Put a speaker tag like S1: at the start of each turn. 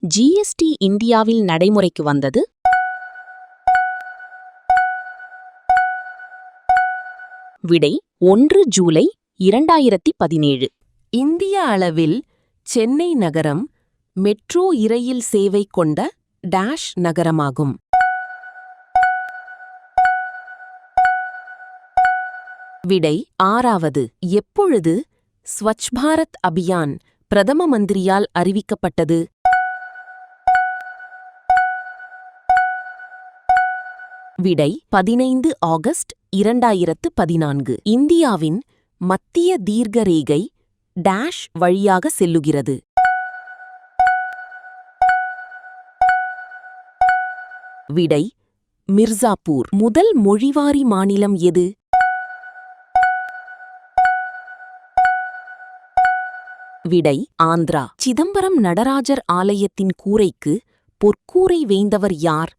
S1: GST இந்தியாவில் நடைமுறைக்கு வந்தது? விடை 1 ஜூலை 2017.
S2: இந்திய அளவில் சென்னை நகரம் மெட்ரோ இரயில் சேவை கொண்ட டேஷ் நகரமாகும். விடை 6வது. எப்பொழுது ஸ்வச் பாரத் அபியான் பிரதம மந்திரியால் அறிவிக்கப்பட்டது? விடை 15 ஆகஸ்ட் 2014. இந்தியாவின் மத்திய தீர்க்கரேகை டேஷ் வழியாக செல்லுகிறது? விடை மிர்சாப்பூர். முதல் மொழிவாரி மாநிலம் எது? விடை ஆந்திரா. சிதம்பரம் நடராஜர் ஆலயத்தின் கூரைக்கு பொற்கூரை வேய்ந்தவர் யார்?